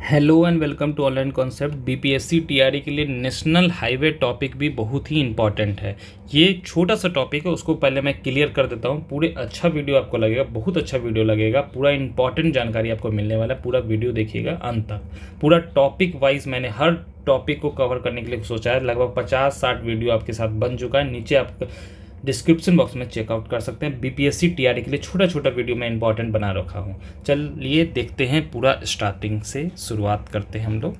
Hello and welcome to online concept. BPSC TRE के लिए national highway topic भी बहुत ही इंपॉर्टेंट है। ये छोटा सा टॉपिक है, उसको पहले मैं क्लियर कर देता हूँ। पूरे अच्छा वीडियो आपको लगेगा, बहुत अच्छा वीडियो लगेगा, पूरा इंपॉर्टेंट जानकारी आपको मिलने वाला है। पूरा वीडियो देखिएगा अंत तक। पूरा टॉपिक वाइज मैंने हर टॉपिक को कवर करने के लिए सोचा है। लगभग 50-60 वीडियो आपके साथ बन चुका है। नीचे आप डिस्क्रिप्शन बॉक्स में चेकआउट कर सकते हैं। बीपीएससी टीआरई के लिए छोटा छोटा वीडियो मैं इंपॉर्टेंट बना रखा हूँ। चलिए देखते हैं, पूरा स्टार्टिंग से शुरुआत करते हैं हम लोग।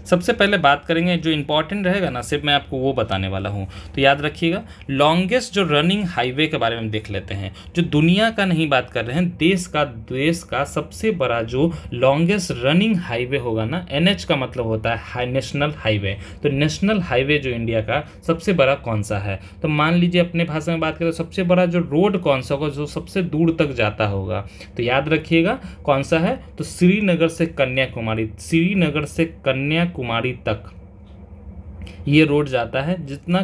सबसे पहले बात करेंगे जो इंपॉर्टेंट रहेगा ना, सिर्फ मैं आपको वो बताने वाला हूँ, तो याद रखिएगा। लॉन्गेस्ट जो रनिंग हाईवे के बारे में देख लेते हैं। जो दुनिया का नहीं बात कर रहे हैं, देश का सबसे बड़ा जो लॉन्गेस्ट रनिंग हाईवे होगा ना, एनएच का मतलब होता है नेशनल हाईवे। तो नेशनल हाईवे जो इंडिया का सबसे बड़ा कौन सा है, तो मान लीजिए अपने भाषा में बात करें तो सबसे बड़ा जो रोड कौन सा होगा जो सबसे दूर तक जाता होगा, तो याद रखिएगा कौन सा है, तो श्रीनगर से कन्याकुमारी। श्रीनगर से कन्याकुमारी तक ये रोड जाता है।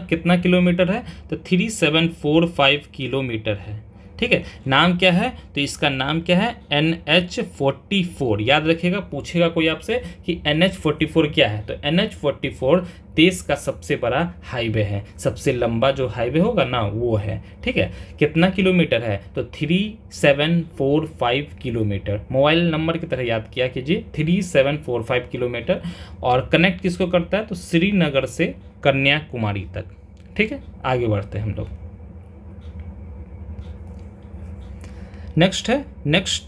कितना किलोमीटर है, तो 3745 किलोमीटर है। ठीक है, नाम क्या है, तो इसका नाम क्या है, NH44। याद रखिएगा, पूछेगा कोई आपसे कि NH44 क्या है, तो NH44 देश का सबसे बड़ा हाईवे है। सबसे लंबा जो हाईवे होगा ना वो है। ठीक है, कितना किलोमीटर है, तो 3745 किलोमीटर। मोबाइल नंबर की तरह याद किया कीजिए, 3745 किलोमीटर। और कनेक्ट किसको करता है, तो श्रीनगर से कन्याकुमारी तक। ठीक है, आगे बढ़ते हैं हम लोग। नेक्स्ट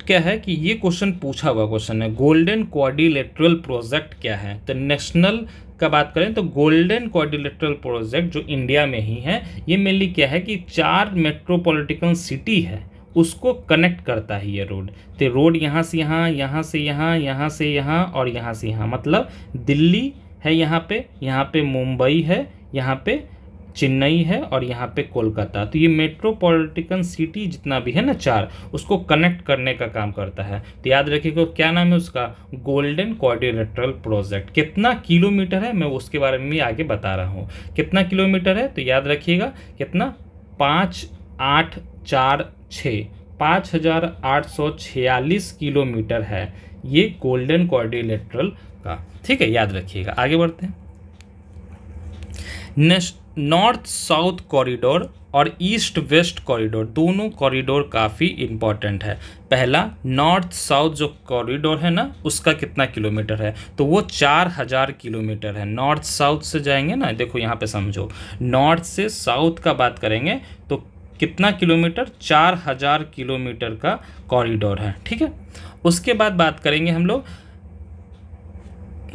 क्या है कि ये क्वेश्चन पूछा हुआ क्वेश्चन है, गोल्डन क्वाड्रिलेटरल प्रोजेक्ट क्या है। तो नेशनल का बात करें तो गोल्डन क्वाड्रिलेटरल प्रोजेक्ट जो इंडिया में ही है, ये मेनली क्या है कि 4 मेट्रोपॉलिटन सिटी है उसको कनेक्ट करता है ये रोड। तो रोड यहाँ से यहाँ, यहाँ से यहाँ, यहाँ से यहाँ और यहाँ से यहाँ, मतलब दिल्ली है यहाँ पे मुंबई है, यहाँ पे चेन्नई है और यहाँ पे कोलकाता। तो ये मेट्रोपॉलिटन सिटी जितना भी है ना 4, उसको कनेक्ट करने का काम करता है। तो याद रखिएगा क्या नाम है उसका, गोल्डन क्वाड्रिलेटरल प्रोजेक्ट। कितना किलोमीटर है मैं उसके बारे में भी आगे बता रहा हूँ। कितना किलोमीटर है, तो याद रखिएगा कितना, 5846 5846 किलोमीटर है ये गोल्डन क्वाड्रिलेटरल का। ठीक है, याद रखिएगा। आगे बढ़ते हैं। नॉर्थ साउथ कॉरिडोर और ईस्ट वेस्ट कॉरिडोर, दोनों कॉरिडोर काफ़ी इंपॉर्टेंट है। पहला नॉर्थ साउथ जो कॉरिडोर है ना, उसका कितना किलोमीटर है, तो वो 4000 किलोमीटर है। नॉर्थ साउथ से जाएंगे ना, देखो यहाँ पे समझो, नॉर्थ से साउथ का बात करेंगे तो कितना किलोमीटर, 4000 किलोमीटर का कॉरिडोर है। ठीक है, उसके बाद बात करेंगे हम लोग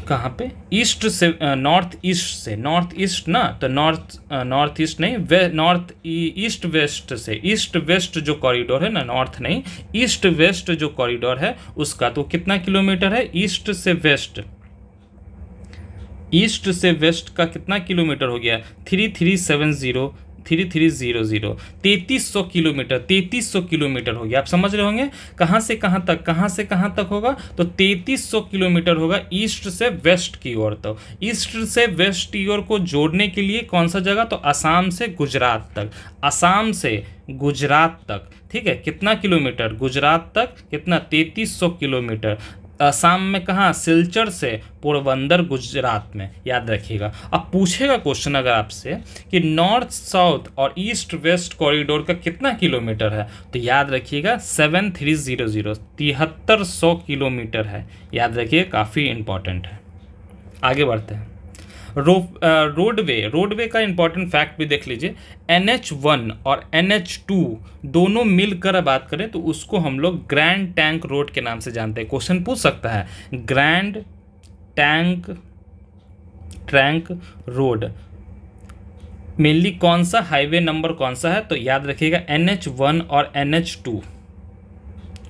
कहाँ पे, ईस्ट से नॉर्थ ईस्ट से, नॉर्थ ईस्ट ना, तो नॉर्थ ईस्ट नहीं, नॉर्थ ईस्ट वेस्ट से, ईस्ट वेस्ट जो कॉरिडोर है ना, नॉर्थ नहीं ईस्ट वेस्ट जो कॉरिडोर है उसका तो कितना किलोमीटर है, ईस्ट से वेस्ट का कितना किलोमीटर हो गया, 3300 3300 किलोमीटर, 3300 किलोमीटर हो गया। आप समझ रहे होंगे कहाँ से कहाँ तक होगा, तो 3300 किलोमीटर होगा ईस्ट से वेस्ट की ओर। तो ईस्ट से वेस्ट की ओर को जोड़ने के लिए कौन सा जगह, तो असम से गुजरात तक। ठीक है, कितना किलोमीटर, गुजरात तक कितना, 3300 किलोमीटर। असम में कहाँ, सिलचर से पोरबंदर गुजरात में। याद रखिएगा। अब पूछेगा क्वेश्चन अगर आपसे कि नॉर्थ साउथ और ईस्ट वेस्ट कॉरिडोर का कितना किलोमीटर है, तो याद रखिएगा 7300 7300 किलोमीटर है। याद रखिए, काफ़ी इंपॉर्टेंट है। आगे बढ़ते हैं। रोडवे का इंपॉर्टेंट फैक्ट भी देख लीजिए। NH1 और NH2 दोनों मिलकर बात करें तो उसको हम लोग ग्रैंड टैंक रोड के नाम से जानते हैं। क्वेश्चन पूछ सकता है, ग्रैंड टैंक रोड मेनली कौन सा हाईवे नंबर कौन सा है, तो याद रखिएगा NH1 और NH2।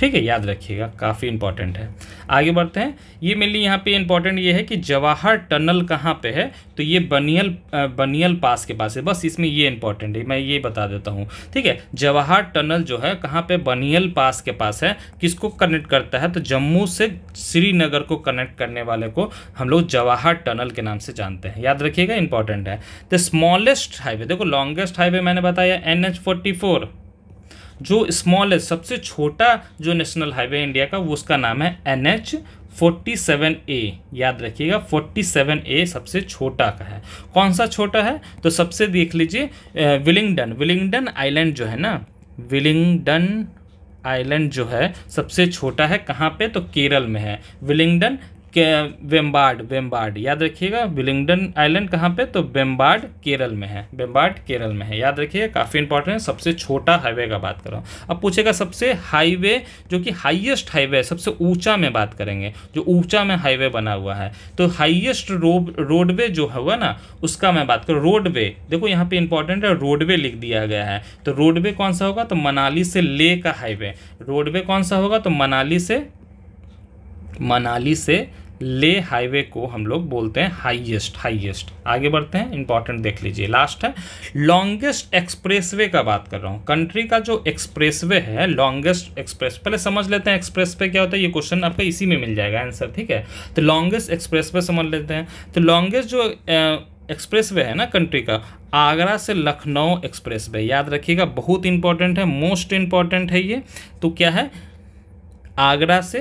ठीक है, याद रखिएगा, काफ़ी इंपॉर्टेंट है। आगे बढ़ते हैं। ये मेनली यहाँ पे इंपॉर्टेंट ये है कि जवाहर टनल कहाँ पे है, तो ये बनियल पास के पास है। बस इसमें ये इंपॉर्टेंट है, मैं ये बता देता हूँ। ठीक है, जवाहर टनल जो है कहाँ पे, बनियल पास के पास है। किसको कनेक्ट करता है, तो जम्मू से श्रीनगर को कनेक्ट करने वाले को हम लोग जवाहर टनल के नाम से जानते हैं। याद रखिएगा, इंपॉर्टेंट है। द स्मॉलेस्ट हाईवे, देखो लॉन्गेस्ट हाईवे मैंने बताया NH44, जो स्मॉलेस्ट सबसे छोटा जो नेशनल हाईवे इंडिया का, वो उसका नाम है NH 47A याद रखिएगा, 47A सबसे छोटा का है। कौन सा छोटा है? तो सबसे देख लीजिए विलिंगडन आइलैंड जो है ना, विलिंगडन आइलैंड जो है सबसे छोटा है। कहाँ पे? तो केरल में है। विलिंगडन के वेम्बार्ड याद रखिएगा। विलिंगडन आइलैंड कहाँ पे? तो वेम्बार्ड केरल में है, वेम्बार्ड केरल में है, याद रखिएगा, काफ़ी इंपॉर्टेंट है। सबसे छोटा हाईवे का बात कर रहा हूँ। अब पूछेगा सबसे हाईवे जो कि हाईएस्ट हाईवे है, सबसे ऊंचा में बात करेंगे, जो ऊंचा में हाईवे बना हुआ है। तो हाईएस्ट रोडवे जो होगा ना, उसका मैं बात करूँ। रोडवे देखो यहाँ पे इंपॉर्टेंट है, रोडवे लिख दिया गया है। तो रोडवे कौन सा होगा? तो मनाली से ले का हाईवे। रोडवे कौन सा होगा? तो मनाली से ले हाईवे को हम लोग बोलते हैं हाईएस्ट। आगे बढ़ते हैं, इंपॉर्टेंट देख लीजिए, लास्ट है लॉन्गेस्ट एक्सप्रेसवे का बात कर रहा हूँ। कंट्री का जो एक्सप्रेसवे है, लॉन्गेस्ट एक्सप्रेस, पहले समझ लेते हैं एक्सप्रेसवे क्या होता है। ये क्वेश्चन आपका इसी में मिल जाएगा आंसर, ठीक है। तो लॉन्गेस्ट एक्सप्रेसवे समझ लेते हैं। तो लॉन्गेस्ट जो एक्सप्रेसवे है ना कंट्री का, आगरा से लखनऊ एक्सप्रेसवे, याद रखिएगा, बहुत इंपॉर्टेंट है, मोस्ट इंपॉर्टेंट है ये। तो क्या है? आगरा से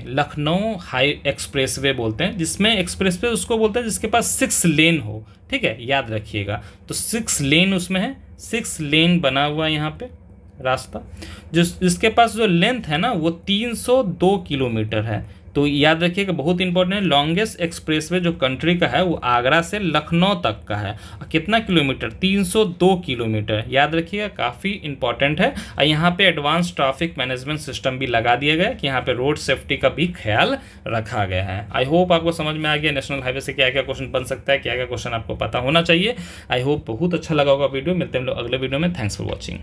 लखनऊ हाई एक्सप्रेसवे बोलते हैं। जिसमें एक्सप्रेसवे उसको बोलते हैं जिसके पास 6 लेन हो, ठीक है, याद रखिएगा। तो 6 लेन उसमें है, 6 लेन बना हुआ है यहाँ पे रास्ता। जिसके पास जो लेंथ है ना वो 302 किलोमीटर है। तो याद रखिएगा, बहुत इंपॉर्टेंट है। लॉन्गेस्ट एक्सप्रेसवे जो कंट्री का है वो आगरा से लखनऊ तक का है। और कितना किलोमीटर? 302 किलोमीटर, याद रखिएगा, काफ़ी इंपॉर्टेंट है। और यहाँ पे एडवांस ट्रैफिक मैनेजमेंट सिस्टम भी लगा दिया गया है कि यहाँ पे रोड सेफ्टी का भी ख्याल रखा गया है। आई होप आपको समझ में आ गया नेशनल हाईवे से क्या क्या क्वेश्चन बन सकता है, क्या क्या क्वेश्चन आपको पता होना चाहिए। आई होप बहुत अच्छा लगा होगा वीडियो। मिलते हैं हम लोग अगले वीडियो में। Thanks for watching.